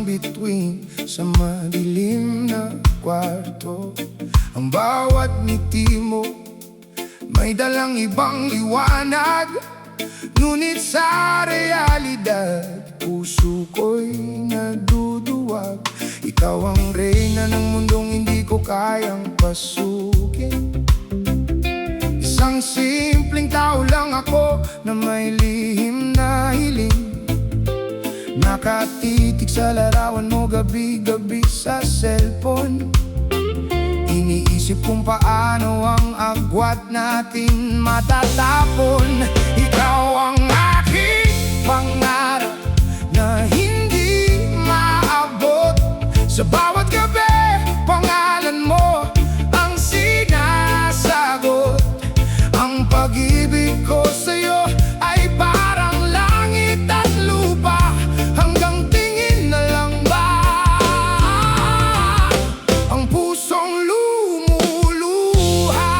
bituin sa madilim na kwarto. Ang bawat ngiti mo may dalang ibang liwanag, ngunit sa realidad puso ko'y naduduwag. Ikaw ang reyna ng mundong hindi ko kayang pasukin. Isang simpleng tao lang ako na may lihim na hiling, nakatitig sa larawan mo gabi-gabi sa cellphone. Iniisip kung paano ang agwat natin matatapon. Ikaw ang aking pangarap na hindi maabot. Sa bawat gabi, pangalan mo ang sinasagot. Ang pag-ibig ko sa'yo ay parang langit at lupa, hanggang tingin na lang ba ang pusong lumuluha.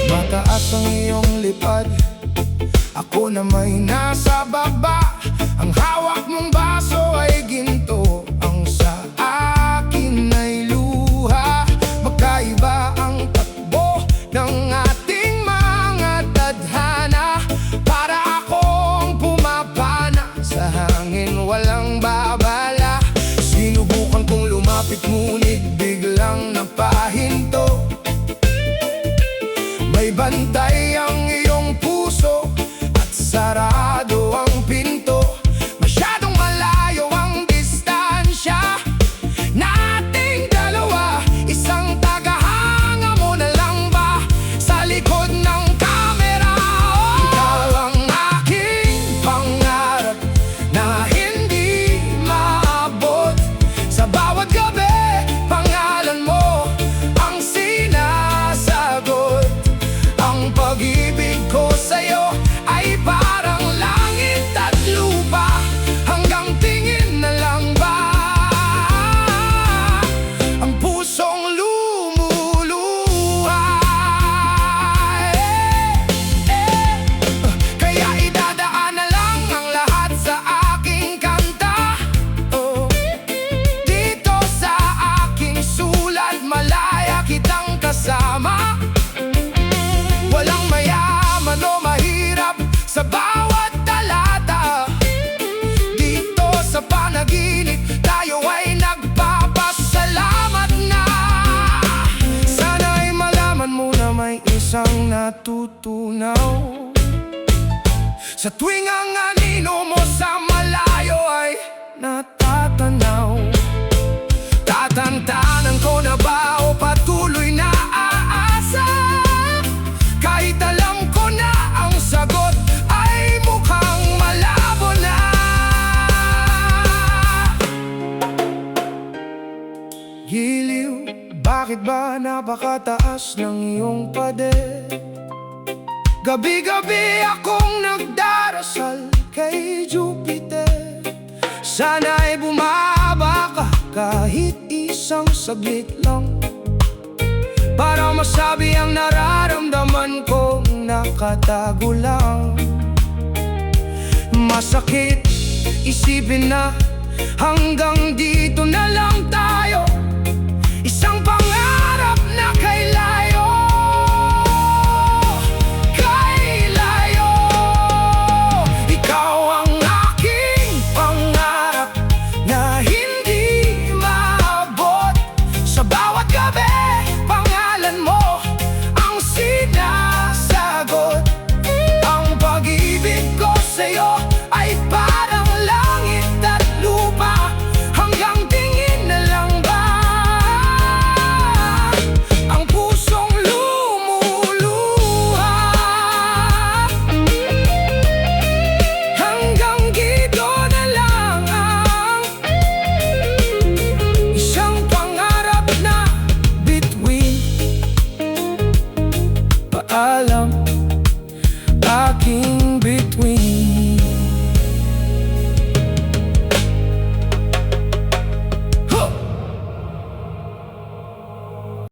Mataas ang iyong lipad, ako na may nasa baba. Ang hawak mong baso ay ginto, ang sa akin ay luha. Magkaiba ang takbo ng ating mga tadhana. Para akong pumapana sa hangin, walang babala. Sinubukan kong lumapit ngunit biglang napahinto. May bantay ang iyong puso at sarado ang pinto. Masyadong malayo ang distansya nating dalawa. Isang tagahanga mo na lang ba sa likod ng kamera? Ikaw ang aking pangarap na hindi maabot. Sa bawat gabi, pangalan mo ang sinasagot. Ang pag-ibig ko sa'yo ay parang langit at lupa, hanggang tingin na lang ba ang pusong lumuluha. Kaya idadaan na lang ang lahat sa aking kanta. Dito sa aking sulat, malaya kitang kasama. Walang mayaman o mahirap sa bawat talata. Dito sa panaginip, tayo ay nagpapasalamat na. Sana'y malaman mo na may isang natutunaw. Sa tuwing ang anino mo sa malayo ay natatanaw. Tatantanan ko na ba o patuloy na aasa? Kahit alam ko na ang sagot ay mukhang malabo na. Giliw, bakit ba napakataas ng iyong pader? Gabi-gabi akong nagdarasal kay Jupiter. Sana'y bumaba ka kahit isang saglit lang, para masabi ang nararamdaman kong nakatago lang. Masakit isipin na hanggang dito na lang tayo.